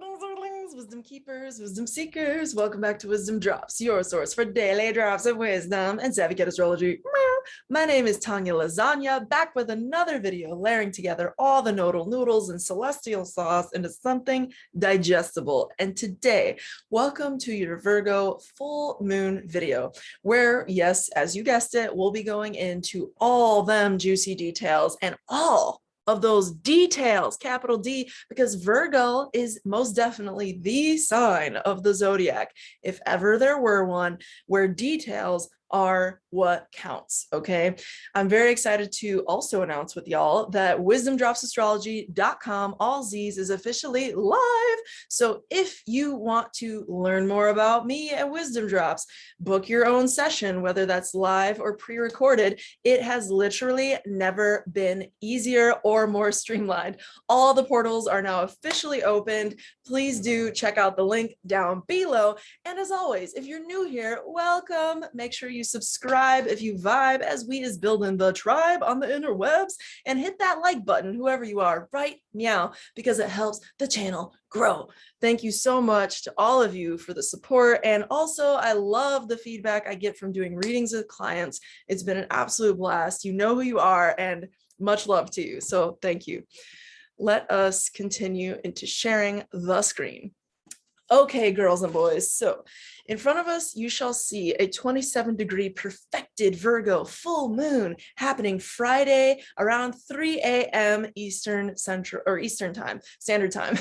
Earthlings, wisdom keepers, wisdom seekers. Welcome back to Wisdom Drops, your source for daily drops of wisdom and savvy astrology. My name is Tanya Lasagna, back with another video layering together all the nodal noodles and celestial sauce into something digestible. And today, welcome to your Virgo full moon video, where, yes, as you guessed it, we'll be going into all them juicy details and all of those details, capital D, because Virgo is most definitely the sign of the zodiac, if ever there were one, where details are what counts. Okay, I'm very excited to also announce with y'all that wisdomdropsastrology.com, all Z's, is officially live. So if you want to learn more about me and Wisdom Drops, book your own session, whether that's live or pre-recorded. It has literally never been easier or more streamlined. All the portals are now officially opened. Please do check out the link down below. And as always, if you're new here, welcome. Make sure you subscribe if you vibe as we is building the tribe on the interwebs, and hit that like button, whoever you are, right meow, because it helps the channel grow. Thank you so much to all of you for the support. And also, I love the feedback I get from doing readings with clients. It's been an absolute blast. You know who you are, and much love to you. So thank you. Let us continue into sharing the screen. Okay, girls and boys, so in front of us, you shall see a 27-degree perfected Virgo full moon happening Friday around 3 a.m. Eastern time, Standard Time.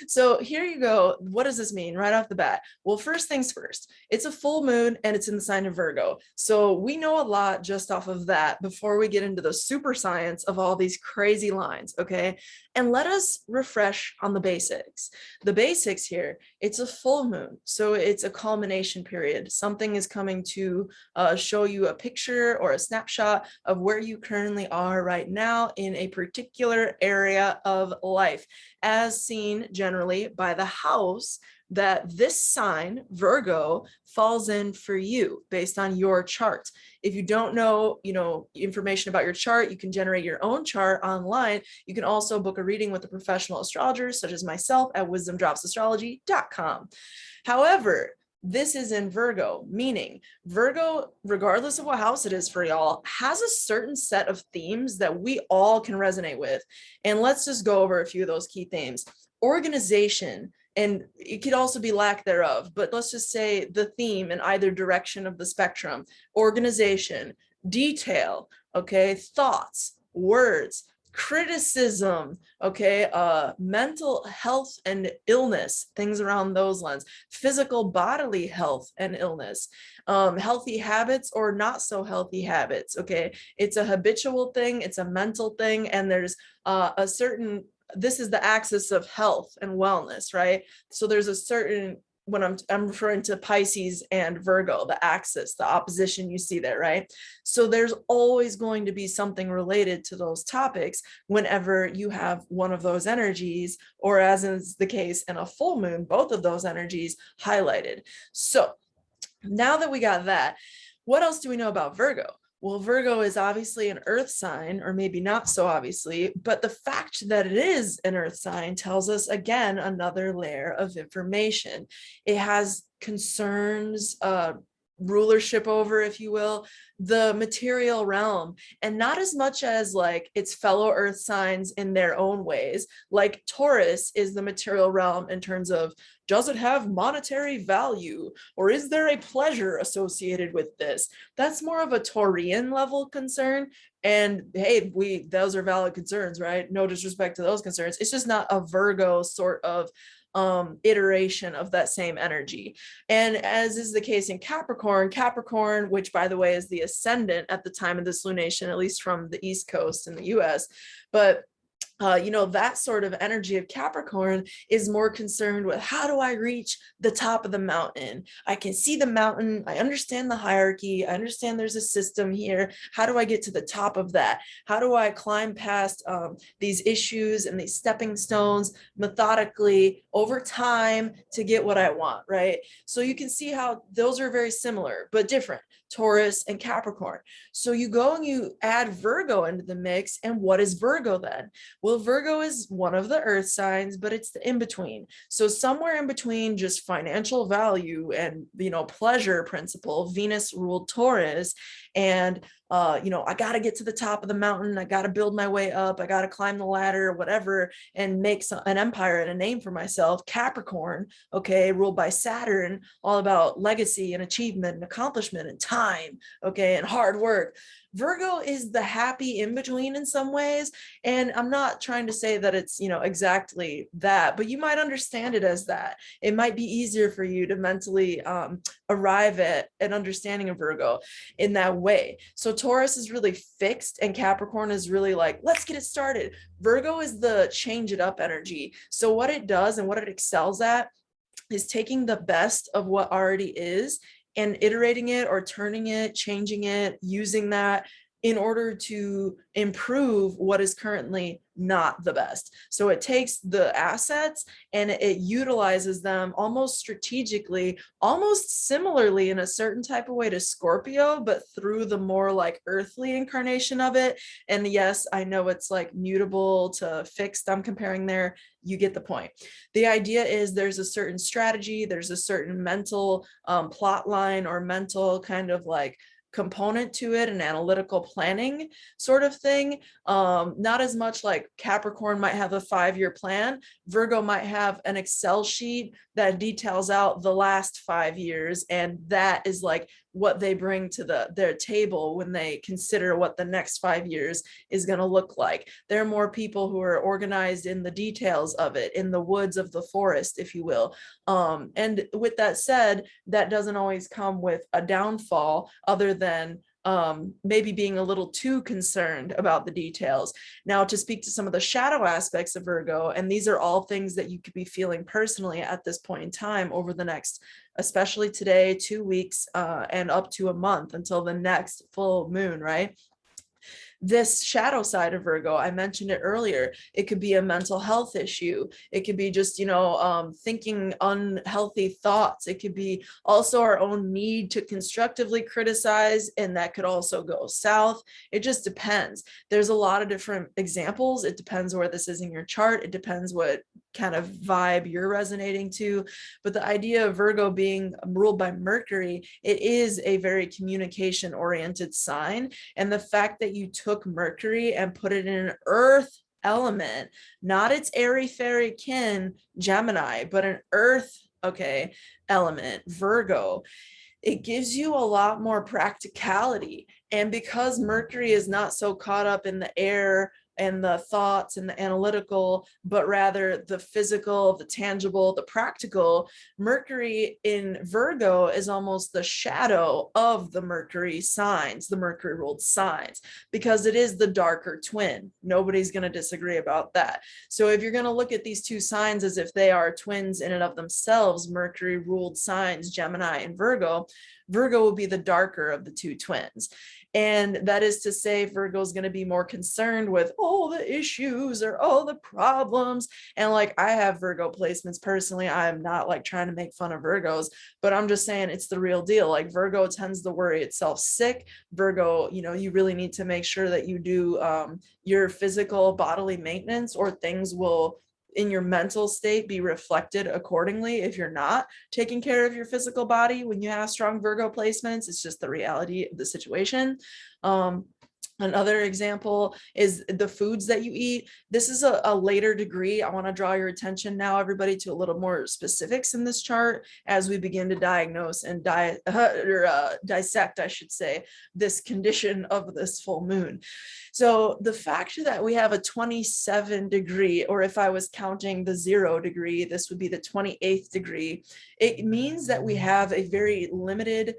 So here you go. What does this mean right off the bat? Well, first things first, it's a full moon and it's in the sign of Virgo. So we know a lot just off of that before we get into the super science of all these crazy lines, okay? And let us refresh on the basics. The basics here, it's a full moon, so it's a culmination period. Something is coming to show you a picture or a snapshot of where you currently are right now in a particular area of life, as seen generally by the house that this sign, Virgo, falls in for you based on your chart. If you don't know, information about your chart, you can generate your own chart online. You can also book a reading with a professional astrologer, such as myself, at wisdomdropsastrology.com. However, this is in Virgo, meaning Virgo, regardless of what house it is for y'all, has a certain set of themes that we all can resonate with. And let's just go over a few of those key themes. Organization, and it could also be lack thereof, but let's just say the theme in either direction of the spectrum: organization, detail, okay, thoughts, words, criticism, okay, mental health and illness, things around those lines, physical bodily health and illness, healthy habits or not so healthy habits, okay? It's a habitual thing, it's a mental thing, and there's a certain, this is the axis of health and wellness, right? So there's a certain, when I'm referring to Pisces and Virgo, the axis, the opposition you see there, right? So there's always going to be something related to those topics whenever you have one of those energies, or as is the case in a full moon, both of those energies highlighted. So now that we got that, what else do we know about Virgo? Well, Virgo is obviously an earth sign, or maybe not so obviously, but the fact that it is an earth sign tells us, again, another layer of information. It has concerns, rulership over, if you will, the material realm, and not as much as like its fellow earth signs in their own ways. Like Taurus is the material realm in terms of, does it have monetary value, or is there a pleasure associated with this? That's more of a Taurian level concern. And hey, those are valid concerns, right? No disrespect to those concerns. It's just not a Virgo sort of iteration of that same energy. And as is the case in Capricorn, which by the way is the ascendant at the time of this lunation, at least from the East Coast in the US, but that sort of energy of Capricorn is more concerned with, how do I reach the top of the mountain? I can see the mountain. I understand the hierarchy. I understand there's a system here. How do I get to the top of that? How do I climb past these issues and these stepping stones methodically over time to get what I want, right? So you can see how those are very similar but different. Taurus, and Capricorn. So you go and you add Virgo into the mix. And what is Virgo then? Well, Virgo is one of the earth signs, but it's the in-between. So somewhere in between just financial value and, pleasure principle, Venus ruled Taurus. And I got to get to the top of the mountain. I got to build my way up. I got to climb the ladder or whatever and make an empire and a name for myself. Capricorn, okay, ruled by Saturn, all about legacy and achievement and accomplishment and time, okay, and hard work. Virgo is the happy in between in some ways. And I'm not trying to say that it's, exactly that, but you might understand it as that. It might be easier for you to mentally arrive at an understanding of Virgo in that way. So Taurus is really fixed and Capricorn is really like, let's get it started. Virgo is the change it up energy. So what it does and what it excels at is taking the best of what already is and iterating it or turning it, changing it, using that in order to improve what is currently not the best. So it takes the assets and it utilizes them almost strategically, almost similarly in a certain type of way to Scorpio, but through the more like earthly incarnation of it. And yes, I know it's like mutable to fixed, I'm comparing there. You get the point. The idea is there's a certain strategy, there's a certain mental plot line or mental kind of like component to it, an analytical planning sort of thing. Not as much like Capricorn might have a 5-year plan. Virgo might have an Excel sheet that details out the last 5 years. And that is like what they bring to their table when they consider what the next 5 years is going to look like. There are more people who are organized in the details of it, in the woods of the forest, if you will. And with that said, that doesn't always come with a downfall other than maybe being a little too concerned about the details. Now, to speak to some of the shadow aspects of Virgo, and these are all things that you could be feeling personally at this point in time over the next, especially today, 2 weeks, and up to a month until the next full moon, right? This shadow side of Virgo, I mentioned it earlier, it could be a mental health issue. It could be just, thinking unhealthy thoughts. It could be also our own need to constructively criticize, and that could also go south. It just depends. There's a lot of different examples. It depends where this is in your chart. It depends what kind of vibe you're resonating to. But the idea of Virgo being ruled by Mercury, it is a very communication oriented sign. And the fact that you took Mercury and put it in an earth element, not its airy-fairy kin Gemini, but an earth, okay, element, Virgo, it gives you a lot more practicality. And because Mercury is not so caught up in the air and the thoughts and the analytical, but rather the physical, the tangible, the practical, Mercury in Virgo is almost the shadow of the Mercury signs, the Mercury ruled signs, because it is the darker twin. Nobody's going to disagree about that. So if you're going to look at these two signs as if they are twins in and of themselves, Mercury ruled signs, Gemini and Virgo, Virgo will be the darker of the two twins. And that is to say, Virgo is going to be more concerned with all the issues or all the problems. And like, I have Virgo placements personally. I'm not like trying to make fun of Virgos, but I'm just saying it's the real deal. Like Virgo tends to worry itself sick. Virgo, you really need to make sure that you do your physical bodily maintenance, or things will in your mental state be reflected accordingly. If you're not taking care of your physical body when you have strong Virgo placements, it's just the reality of the situation. Another example is the foods that you eat. This is a later degree. I want to draw your attention now, everybody, to a little more specifics in this chart as we begin to diagnose and dissect, I should say, this condition of this full moon. So the fact that we have a 27 degree, or if I was counting the 0 degree, this would be the 28th degree. It means that we have a very limited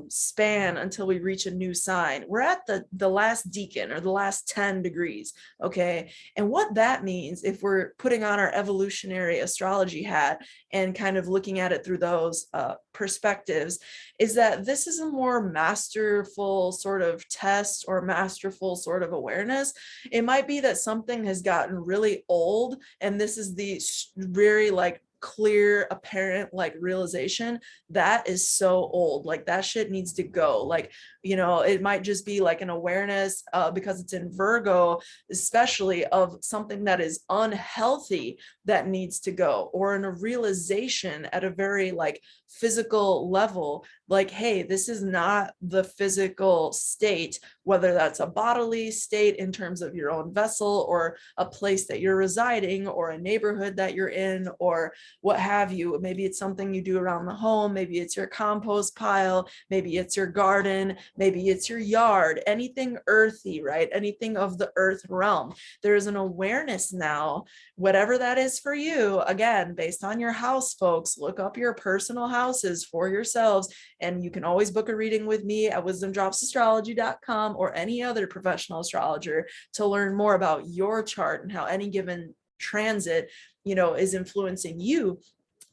span until we reach a new sign. We're at the last decan, or the last 10 degrees. Okay. And what that means, if we're putting on our evolutionary astrology hat and kind of looking at it through those perspectives, is that this is a more masterful sort of test or masterful sort of awareness. It might be that something has gotten really old, and this is the very like clear, apparent like realization, that is so old. Like that shit needs to go. Like, you know, it might just be like an awareness because it's in Virgo, especially of something that is unhealthy that needs to go, or in a realization at a very like physical level, like, hey, this is not the physical state, whether that's a bodily state in terms of your own vessel, or a place that you're residing, or a neighborhood that you're in, or what have you. Maybe it's something you do around the home, maybe it's your compost pile, maybe it's your garden, maybe it's your yard, anything earthy, right? Anything of the earth realm. There's an awareness now, whatever that is for you, again, based on your house, folks. Look up your personal houses for yourselves, and you can always book a reading with me at wisdomdropsastrology.com or any other professional astrologer to learn more about your chart and how any given transit, you know, is influencing you.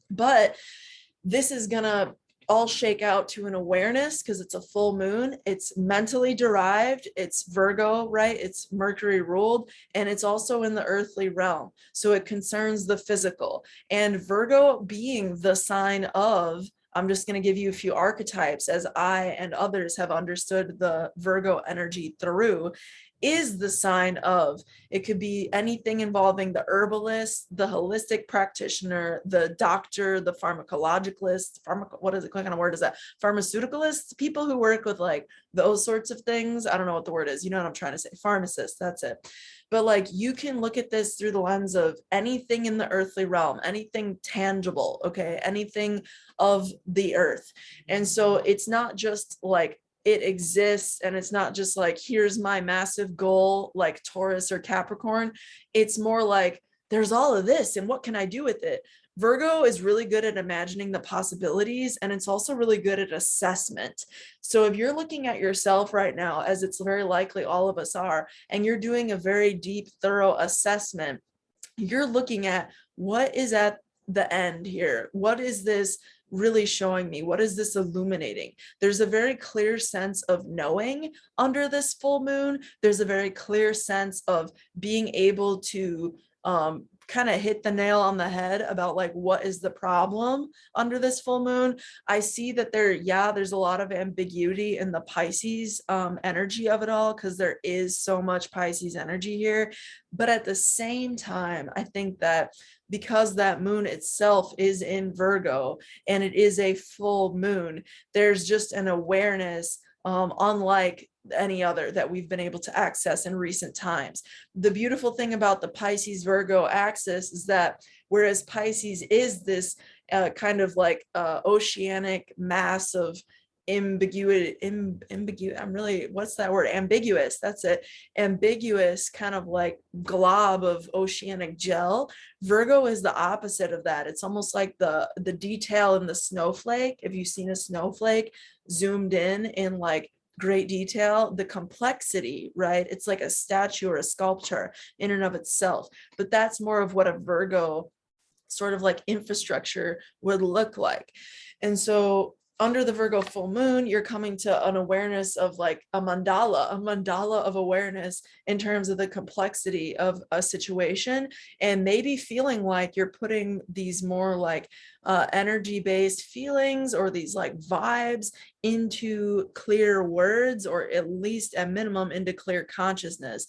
But this is gonna all shake out to an awareness because it's a full moon. It's mentally derived. It's Virgo, right? It's Mercury ruled, and it's also in the earthly realm. So it concerns the physical. And Virgo being the sign of, I'm just going to give you a few archetypes as I and others have understood the Virgo energy through, is the sign of, it could be anything involving the herbalist, the holistic practitioner, the doctor, the pharmacologicalist, what is it, what kind of word is that? Pharmaceuticalists, people who work with like those sorts of things. I don't know what the word is. You know what I'm trying to say? Pharmacist, that's it. But like, you can look at this through the lens of anything in the earthly realm, anything tangible, okay? Anything of the earth. And so it's not just like, it exists, and it's not just like, here's my massive goal, like Taurus or Capricorn. It's more like, there's all of this, and what can I do with it? Virgo is really good at imagining the possibilities, and it's also really good at assessment. So if you're looking at yourself right now, as it's very likely all of us are, and you're doing a very deep, thorough assessment, you're looking at what is at the end here. What is this really showing me? What is this illuminating? There's a very clear sense of knowing under this full moon. There's a very clear sense of being able to kind of hit the nail on the head about like, what is the problem under this full moon. I see that there's a lot of ambiguity in the Pisces energy of it all, because there is so much Pisces energy here. But at the same time, I think that because that moon itself is in Virgo and it is a full moon, there's just an awareness unlike any other that we've been able to access in recent times. The beautiful thing about the Pisces Virgo axis is that whereas Pisces is this kind of like oceanic mass of ambiguous, what's that word? Ambiguous, that's it. Ambiguous kind of like glob of oceanic gel. Virgo is the opposite of that. It's almost like the detail in the snowflake. If you've seen a snowflake zoomed in like great detail, the complexity, right? It's like a statue or a sculpture in and of itself. But that's more of what a Virgo sort of like infrastructure would look like. And so under the Virgo full moon, you're coming to an awareness of like a mandala of awareness in terms of the complexity of a situation, and maybe feeling like you're putting these more like energy-based feelings or these like vibes into clear words, or at least at minimum into clear consciousness.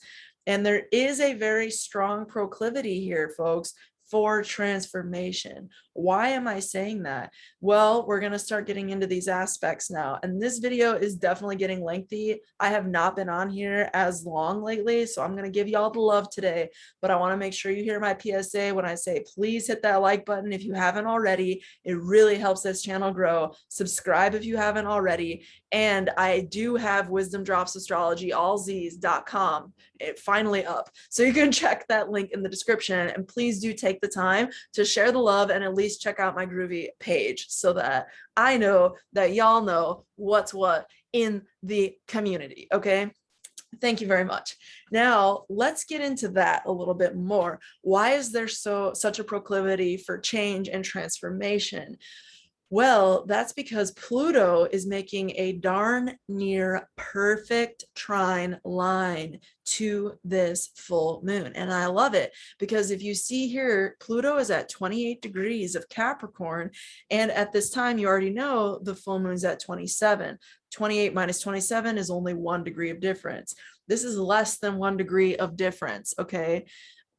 And there is a very strong proclivity here, folks, for transformation. Why am I saying that? Well, we're going to start getting into these aspects now. And this video is definitely getting lengthy. I have not been on here as long lately, so I'm going to give y'all the love today. But I want to make sure you hear my PSA when I say, please hit that like button if you haven't already. It really helps this channel grow. Subscribe if you haven't already. And I do have Wisdom Drops Astrology, allz's.com. It finally up. So you can check that link in the description, and please do take the time to share the love and at least check out my groovy page so that I know that y'all know what's what in the community. Okay. Thank you very much. Now let's get into that a little bit more. Why is there such a proclivity for change and transformation? Well, that's because Pluto is making a darn near perfect trine line to this full moon. And I love it because if you see here, Pluto is at 28 degrees of Capricorn. And at this time, you already know the full moon's at 27. 28 minus 27 is only 1 degree of difference. This is less than 1 degree of difference, okay,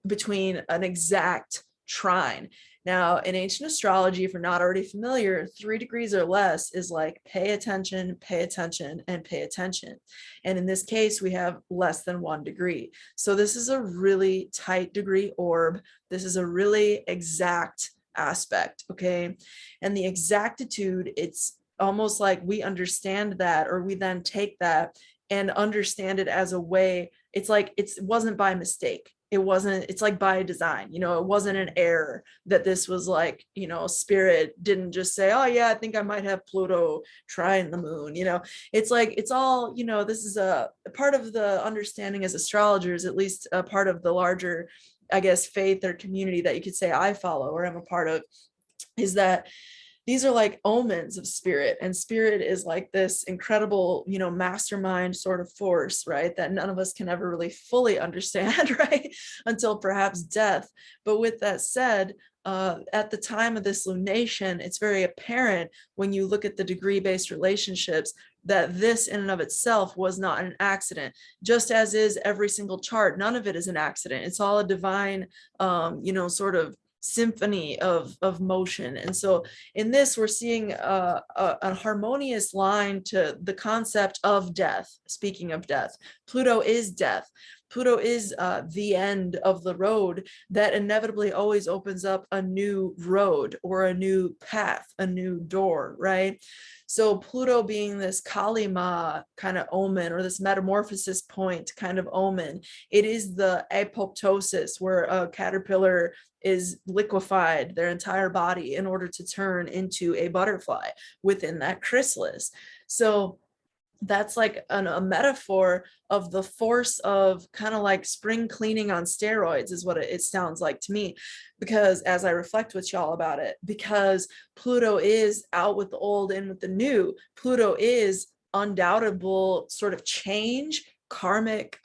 between an exact trine. Now, in ancient astrology, if you're not already familiar, 3 degrees or less is like pay attention, and pay attention. And in this case, we have less than 1 degree. So this is a really tight degree orb. This is a really exact aspect, okay? And the exactitude, it's almost like we understand that, or we then take that and understand it as a way. It's like it wasn't by mistake. It's like by design, it wasn't an error that this was like, spirit didn't just say, oh yeah, I think I might have Pluto trine the moon. It's like, it's all, this is a part of the understanding as astrologers, at least a part of the larger, I guess, faith or community that you could say I follow or I'm a part of, is that these are like omens of spirit, and spirit is like this incredible, mastermind sort of force, right? That none of us can ever really fully understand, right? Until perhaps death. But with that said, at the time of this lunation, it's very apparent when you look at the degree-based relationships that this in and of itself was not an accident, just as is every single chart. None of it is an accident. It's all a divine, sort of symphony of motion. And so in this, we're seeing a harmonious line to the concept of death. Speaking of death, Pluto is death. Pluto is the end of the road that inevitably always opens up a new road or a new path, a new door, right? So Pluto being this Kalima kind of omen, or this metamorphosis point kind of omen, it is the apoptosis where a caterpillar is liquefied their entire body in order to turn into a butterfly within that chrysalis. So that's like a metaphor of the force of kind of like spring cleaning on steroids is what it sounds like to me, because as I reflect with y'all about it, because Pluto is out with the old, in with the new. Pluto is undoubtable sort of change, karmic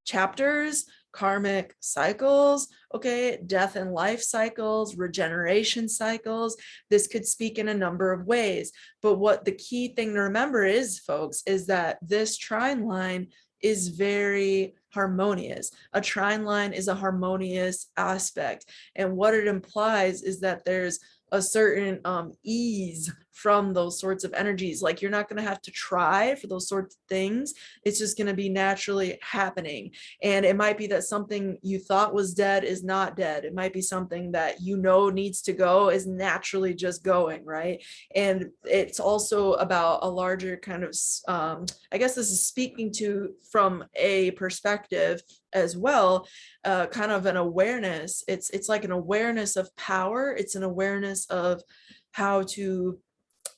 chapters, karmic cycles, okay, death and life cycles, regeneration cycles. This could speak in a number of ways. But what the key thing to remember is, folks, is that this trine line is very harmonious. A trine line is a harmonious aspect. And what it implies is that there's a certain ease from those sorts of energies. Like, you're not going to have to try for those sorts of things. It's just going to be naturally happening. And it might be that something you thought was dead is not dead. It might be something that needs to go is naturally just going, right? And it's also about a larger kind of, I guess this is speaking to from a perspective as well, kind of an awareness. It's like an awareness of power. It's an awareness of how to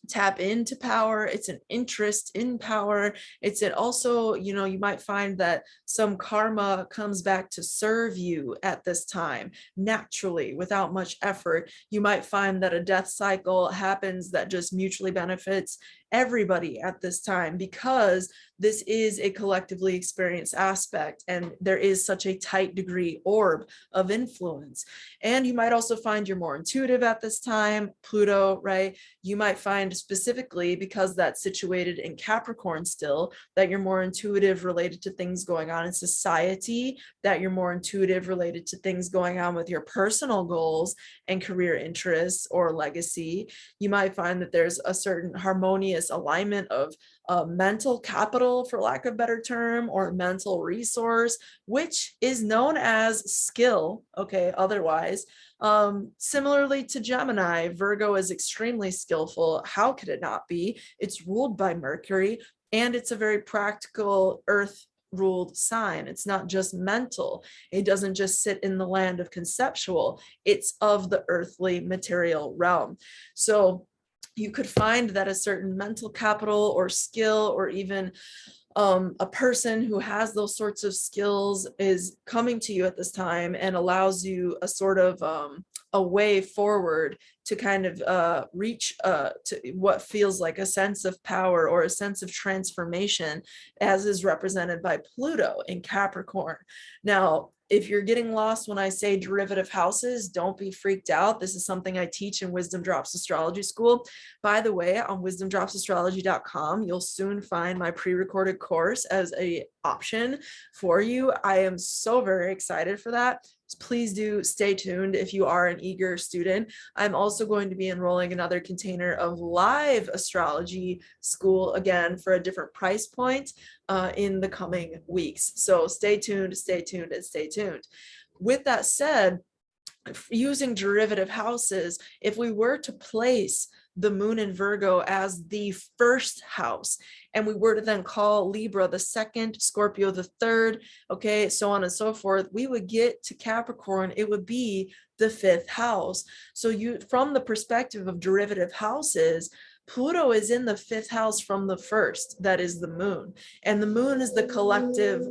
tap into power. It's an interest in power. Also, you might find that some karma comes back to serve you at this time naturally without much effort. You might find that a death cycle happens that just mutually benefits everybody at this time, because this is a collectively experienced aspect and there is such a tight degree orb of influence. And you might also find you're more intuitive at this time, Pluto, right? You might find specifically, because that's situated in Capricorn still, that you're more intuitive related to things going on in society, that you're more intuitive related to things going on with your personal goals and career interests or legacy. You might find that there's a certain harmonious alignment of mental capital, for lack of a better term, or mental resource, which is known as skill, okay, otherwise. Similarly to Gemini, Virgo is extremely skillful. How could it not be? It's ruled by Mercury, and it's a very practical earth ruled sign. It's not just mental. It doesn't just sit in the land of conceptual. It's of the earthly material realm. So you could find that a certain mental capital or skill, or even a person who has those sorts of skills, is coming to you at this time and allows you a sort of a way forward to kind of reach to what feels like a sense of power or a sense of transformation, as is represented by Pluto in Capricorn. Now, if you're getting lost when I say derivative houses, don't be freaked out. This is something I teach in Wisdom Drops Astrology School. By the way, on wisdomdropsastrology.com, you'll soon find my pre-recorded course as a option for you. I am so very excited for that. Please do stay tuned if you are an eager student. I'm also going to be enrolling another container of live astrology school, again, for a different price point in the coming weeks. So stay tuned, stay tuned, and stay tuned. With that said, using derivative houses, if we were to place the moon in Virgo as the first house, and we were to then call Libra the second, Scorpio the third, okay, so on and so forth, we would get to Capricorn, it would be the fifth house. So you, from the perspective of derivative houses, Pluto is in the fifth house from the first, that is the moon. And the moon is the collective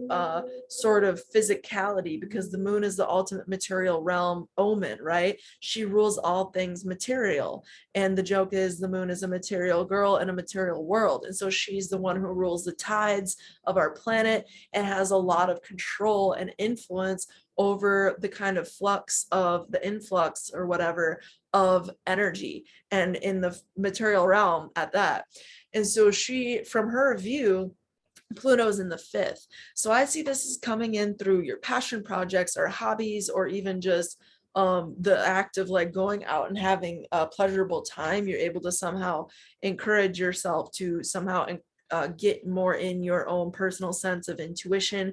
sort of physicality, because the moon is the ultimate material realm omen, right? She rules all things material. And the joke is the moon is a material girl in a material world. And so she's the one who rules the tides of our planet and has a lot of control and influence over the kind of flux of the influx or whatever of energy, and in the material realm at that. And so she, from her view, Pluto's in the fifth. So I see this as coming in through your passion projects or hobbies, or even just the act of like going out and having a pleasurable time. You're able to somehow encourage yourself to somehow get more in your own personal sense of intuition,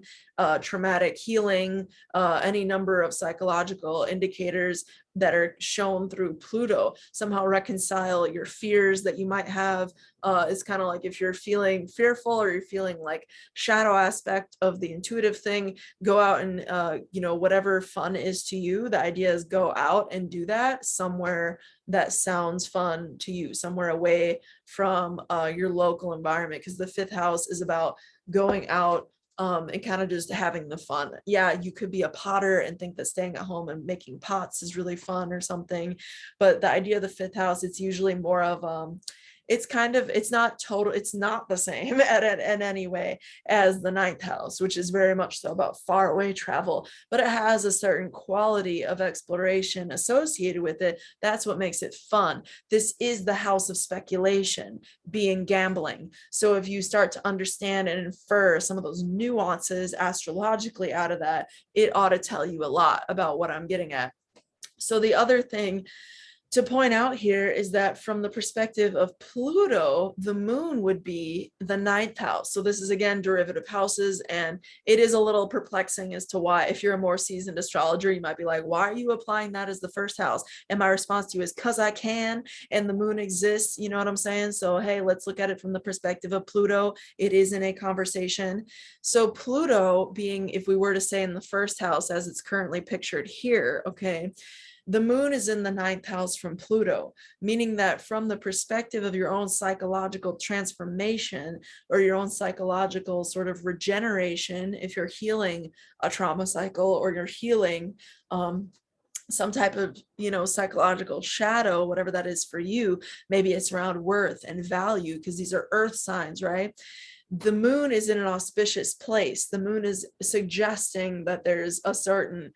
traumatic healing, any number of psychological indicators that are shown through Pluto, somehow reconcile your fears that you might have. It's kind of like if you're feeling fearful or you're feeling like shadow aspect of the intuitive thing, go out and, you know, whatever fun is to you, the idea is go out and do that somewhere that sounds fun to you, somewhere away from your local environment, because the fifth house is about going out and kind of just having the fun. Yeah, you could be a potter and think that staying at home and making pots is really fun or something, but the idea of the fifth house, it's usually more of it's kind of, it's not total, it's not the same in any way as the ninth house, which is very much so about far away travel, but it has a certain quality of exploration associated with it. That's what makes it fun. This is the house of speculation, being gambling. So if you start to understand and infer some of those nuances astrologically out of that, it ought to tell you a lot about what I'm getting at. So the other thing to point out here is that from the perspective of Pluto, the moon would be the ninth house. So this is again derivative houses, and it is a little perplexing as to why. If you're a more seasoned astrologer, you might be like, why are you applying that as the first house? And my response to you is because I can, and the moon exists, you know what I'm saying? So hey, let's look at it from the perspective of Pluto. It is in a conversation. So Pluto being, if we were to say in the first house as it's currently pictured here, okay, the moon is in the ninth house from Pluto, meaning that from the perspective of your own psychological transformation or your own psychological sort of regeneration, if you're healing a trauma cycle or you're healing some type of, you know, psychological shadow, whatever that is for you, maybe it's around worth and value, because these are earth signs, right? The moon is in an auspicious place. The moon is suggesting that there's a certain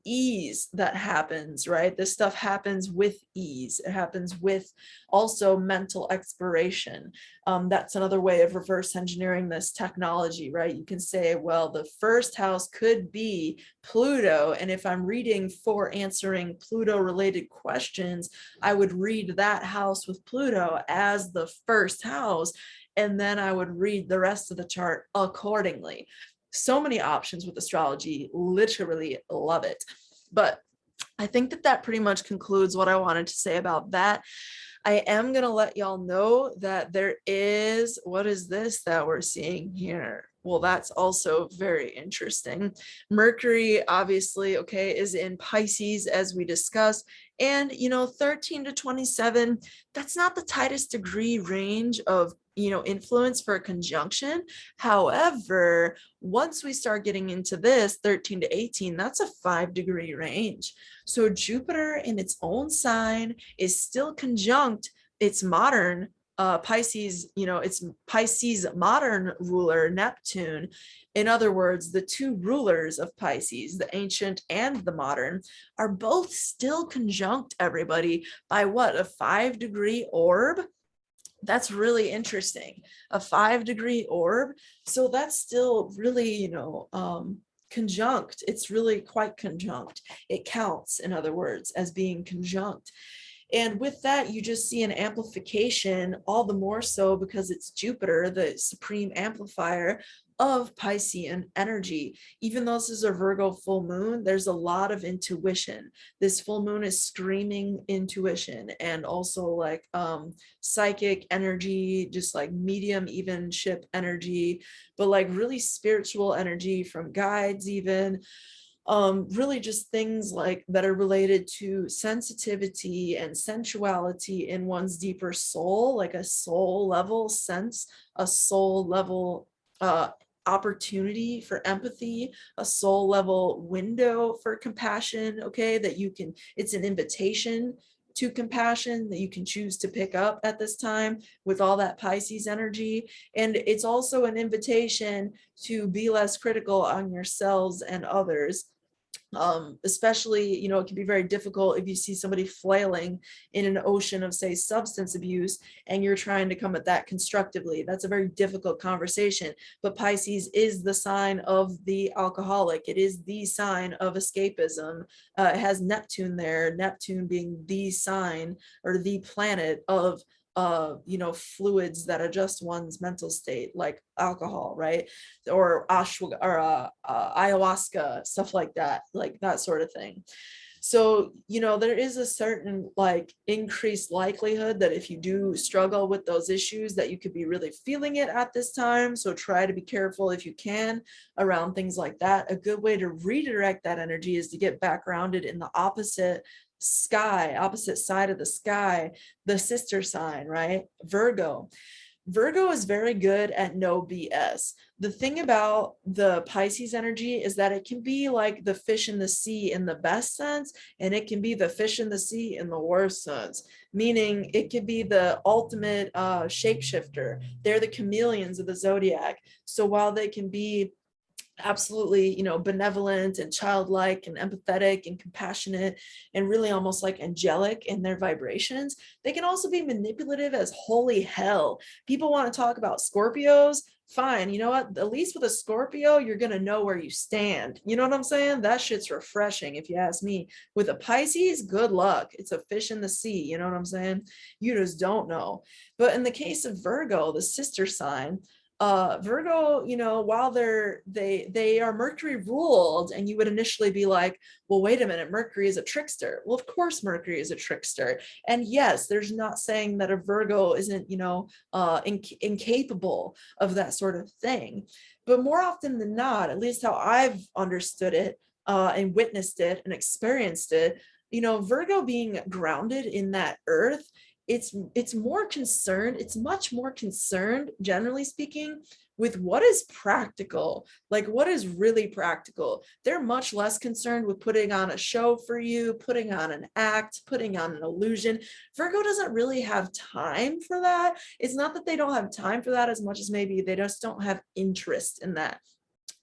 ease that happens, right? This stuff happens with ease. It happens with also mental exploration. That's another way of reverse engineering this technology, right? You can say, well, the first house could be Pluto. And if I'm reading for answering Pluto related questions, I would read that house with Pluto as the first house, and then I would read the rest of the chart accordingly. So many options with astrology, literally love it. But I think that that pretty much concludes what I wanted to say about that. I am going to let y'all know that there is, what is this that we're seeing here? Well, that's also very interesting. Mercury, obviously, okay, is in Pisces, as we discussed. And, you know, 13 to 27, that's not the tightest degree range of influence for a conjunction. However, once we start getting into this 13 to 18, that's a 5-degree range. So Jupiter in its own sign is still conjunct its modern Pisces, it's Pisces modern ruler, Neptune. In other words, the two rulers of Pisces, the ancient and the modern, are both still conjunct everybody by what, a 5-degree orb? That's really interesting. A 5-degree orb. So that's still really, conjunct. It's really quite conjunct. It counts, in other words, as being conjunct. And with that, you just see an amplification, all the more so because it's Jupiter, the supreme amplifier of Piscean energy. Even though this is a Virgo full moon, there's a lot of intuition. This full moon is screaming intuition, and also like psychic energy, just like medium evenship energy, but like really spiritual energy from guides even. Really just things like that are related to sensitivity and sensuality in one's deeper soul, like a soul level sense, a soul level opportunity for empathy, a soul level window for compassion, okay, that you can, it's an invitation to compassion that you can choose to pick up at this time with all that Pisces energy. And it's also an invitation to be less critical on yourselves and others. Especially, it can be very difficult if you see somebody flailing in an ocean of, say, substance abuse, and you're trying to come at that constructively. That's a very difficult conversation. But Pisces is the sign of the alcoholic. It is the sign of escapism. It has Neptune there, Neptune being the sign or the planet of fluids that adjust one's mental state, like alcohol, right? Or ayahuasca, stuff like that sort of thing. So, there is a certain like increased likelihood that if you do struggle with those issues, that you could be really feeling it at this time. So try to be careful if you can around things like that. A good way to redirect that energy is to get back grounded in the opposite side of the sky, the sister sign, right? Virgo. Virgo is very good at no BS. The thing about the Pisces energy is that it can be like the fish in the sea in the best sense, and it can be the fish in the sea in the worst sense, meaning it could be the ultimate shapeshifter. They're the chameleons of the zodiac. So while they can be absolutely, benevolent and childlike and empathetic and compassionate and really almost like angelic in their vibrations, they can also be manipulative as holy hell. People want to talk about Scorpios. Fine, you know what? At least with a Scorpio, you're going to know where you stand. You know what I'm saying? That shit's refreshing if you ask me. With a Pisces, good luck. It's a fish in the sea. You know what I'm saying? You just don't know. But in the case of Virgo, the sister sign, Virgo, while they are Mercury ruled, and you would initially be like, well, wait a minute, Mercury is a trickster. Well, of course Mercury is a trickster. And yes, there's not saying that a Virgo isn't, incapable of that sort of thing. But more often than not, at least how I've understood it, and witnessed it and experienced it, Virgo being grounded in that earth, it's much more concerned, generally speaking, with what is practical, like what is really practical. They're much less concerned with putting on a show for you, putting on an act, putting on an illusion. Virgo doesn't really have time for that. It's not that they don't have time for that as much as maybe they just don't have interest in that.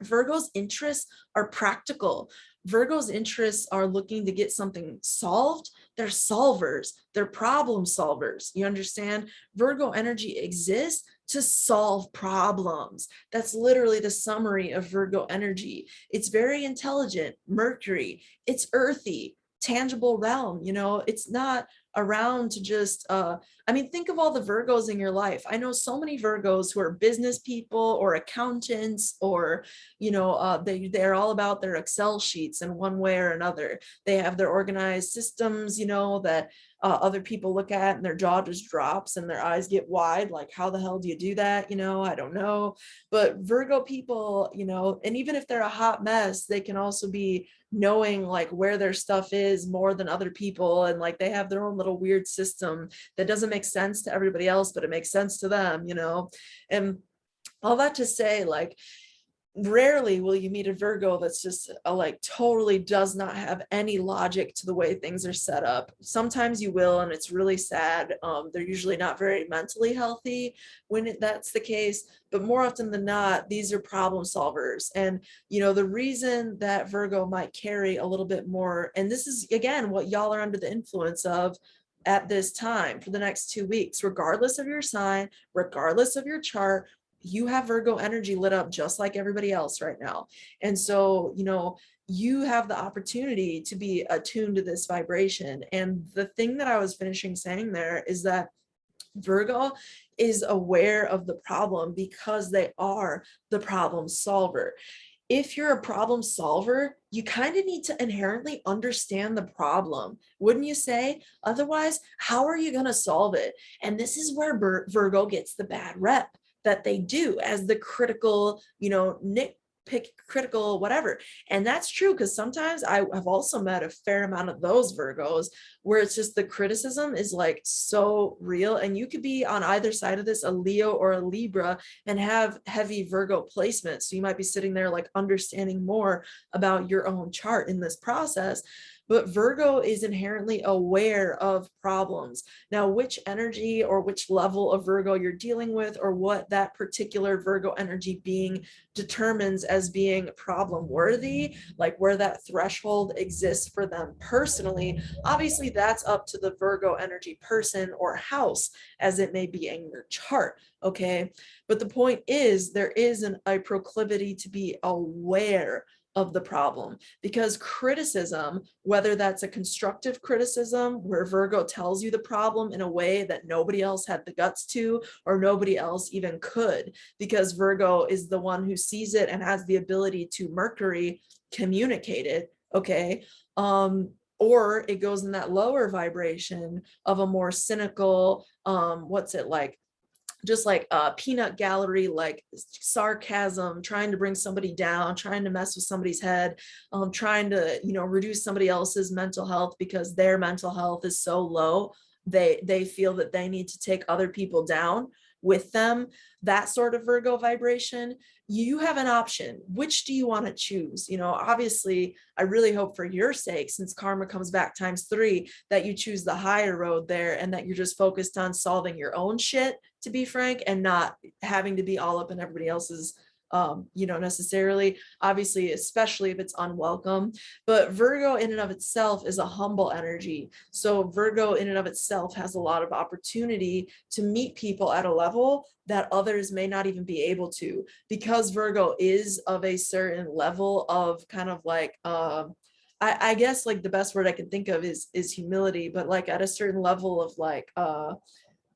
Virgo's interests are practical. Virgo's interests are looking to get something solved. They're solvers. They're problem solvers. You understand? Virgo energy exists to solve problems. That's literally the summary of Virgo energy. It's very intelligent. Mercury. It's earthy, tangible realm. It's not around to just think of all the Virgos in your life. I know so many Virgos who are business people or accountants, or they're all about their Excel sheets in one way or another. They have their organized systems, that other people look at and their jaw just drops and their eyes get wide, like, how the hell do you do that? I don't know. But Virgo people, and even if they're a hot mess, they can also be knowing like where their stuff is more than other people, and like they have their own little little weird system that doesn't make sense to everybody else, but it makes sense to them, you know? And all that to say, like, rarely will you meet a Virgo that's just like totally does not have any logic to the way things are set up. Sometimes you will, and it's really sad. They're usually not very mentally healthy when that's the case, but more often than not, these are problem solvers. And you know, the reason that Virgo might carry a little bit more, and this is again what y'all are under the influence of at this time for the next 2 weeks, regardless of your sign, regardless of your chart, you have Virgo energy lit up just like everybody else right now. And so, you know, you have the opportunity to be attuned to this vibration. And the thing that I was finishing saying there is that Virgo is aware of the problem because they are the problem solver. If you're a problem solver, you kind of need to inherently understand the problem, wouldn't you say? Otherwise, how are you going to solve it? And this is where Virgo gets the bad rep that they do as the critical, you know, nitpick, critical, whatever. And that's true because sometimes I have also met a fair amount of those Virgos where it's just the criticism is like so real. And you could be on either side of this, a Leo or a Libra, and have heavy Virgo placement. So you might be sitting there like understanding more about your own chart in this process. But Virgo is inherently aware of problems. Now, which energy or which level of Virgo you're dealing with, or what that particular Virgo energy being determines as being problem worthy, like where that threshold exists for them personally, obviously that's up to the Virgo energy person or house as it may be in your chart. Okay. But the point is, there is a proclivity to be aware of the problem, because criticism, whether that's a constructive criticism where Virgo tells you the problem in a way that nobody else had the guts to, or nobody else even could, because Virgo is the one who sees it and has the ability to Mercury communicate it. Okay. Or it goes in that lower vibration of a more cynical, what's it like? Just like a peanut gallery, like sarcasm, trying to bring somebody down, trying to mess with somebody's head, trying to, you know, reduce somebody else's mental health because their mental health is so low. They feel that they need to take other people down with them. That sort of Virgo vibration. You have an option. Which do you want to choose? You know, obviously, I really hope for your sake, since karma comes back ×3, that you choose the higher road there and that you're just focused on solving your own shit, to be frank, and not having to be all up in everybody else's, you know, necessarily, obviously, especially if it's unwelcome. But Virgo in and of itself is a humble energy. So Virgo in and of itself has a lot of opportunity to meet people at a level that others may not even be able to, because Virgo is of a certain level of kind of like, I guess like the best word I can think of is humility, but like at a certain level of like,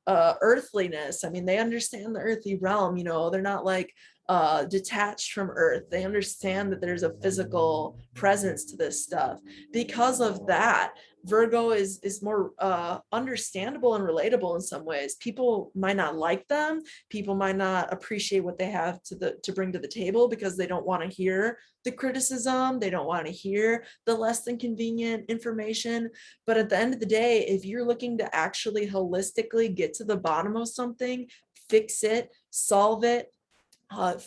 earthliness. I mean, they understand the earthly realm, you know, they're not like detached from earth. They understand that there's a physical presence to this stuff. Because of that, Virgo is more understandable and relatable in some ways. People might not like them. People might not appreciate what they have to bring to the table because they don't want to hear the criticism. They don't want to hear the less than convenient information. But at the end of the day, if you're looking to actually holistically get to the bottom of something, fix it, solve it,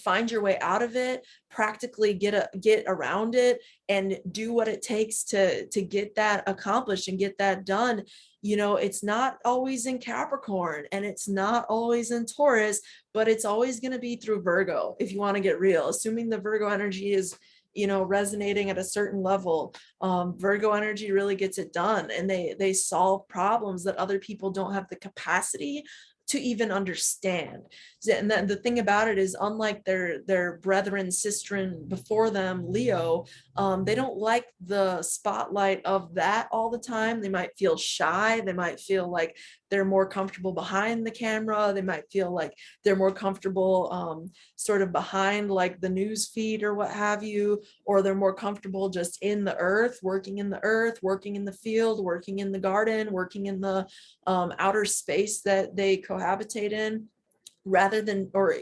find your way out of it, practically get around it, and do what it takes to get that accomplished and get that done. You know, it's not always in Capricorn and it's not always in Taurus, but it's always going to be through Virgo, if you want to get real, assuming the Virgo energy is, you know, resonating at a certain level. Virgo energy really gets it done, and they solve problems that other people don't have the capacity to even understand. And the thing about it is, unlike their brethren, sistren before them, Leo, they don't like the spotlight of that all the time. They might feel shy. They might feel like they're more comfortable behind the camera. They might feel like they're more comfortable sort of behind like the news feed or what have you, or they're more comfortable just in the earth, working in the field, working in the garden, working in the outer space that they cohabitate in. rather than, or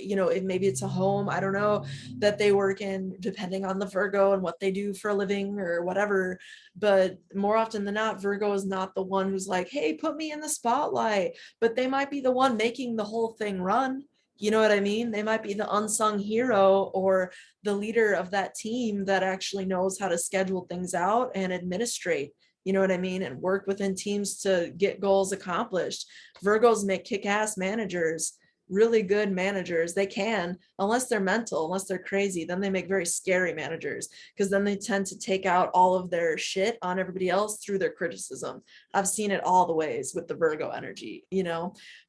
maybe it's a home, I don't know, that they work in, depending on the Virgo and what they do for a living or whatever. But more often than not, Virgo is not the one who's like, hey, put me in the spotlight, but they might be the one making the whole thing run. You know what I mean? They might be the unsung hero or the leader of that team that actually knows how to schedule things out and administrate, you know what I mean, and work within teams to get goals accomplished. Virgos make kick-ass managers, really good managers. They can, unless they're mental, unless they're crazy, then they make very scary managers, because then they tend to take out all of their shit on everybody else through their criticism. I've seen it all the ways with the Virgo energy,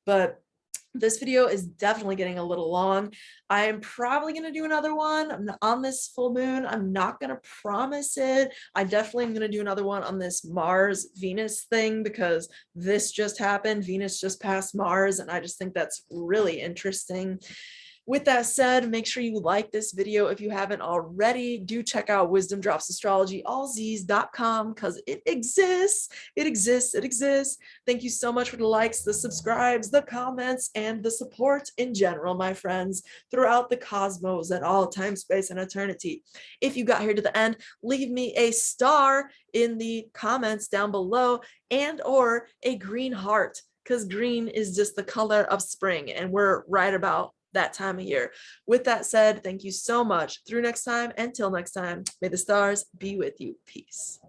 but this video is definitely getting a little long. I am probably going to do another one on this full moon. I'm not going to promise it. I definitely am going to do another one on this Mars Venus thing, because this just happened. Venus just passed Mars, and I just think that's really interesting. With that said, make sure you like this video if you haven't already. Do check out Wisdom Drops Astrology, allz's.com, because it exists. It exists. It exists. Thank you so much for the likes, the subscribes, the comments, and the support in general, my friends, throughout the cosmos at all time, space, and eternity. If you got here to the end, leave me a star in the comments down below, and or a green heart, because green is just the color of spring, and we're right about that time of year. With that said, thank you so much. Through next time, until next time, may the stars be with you. Peace.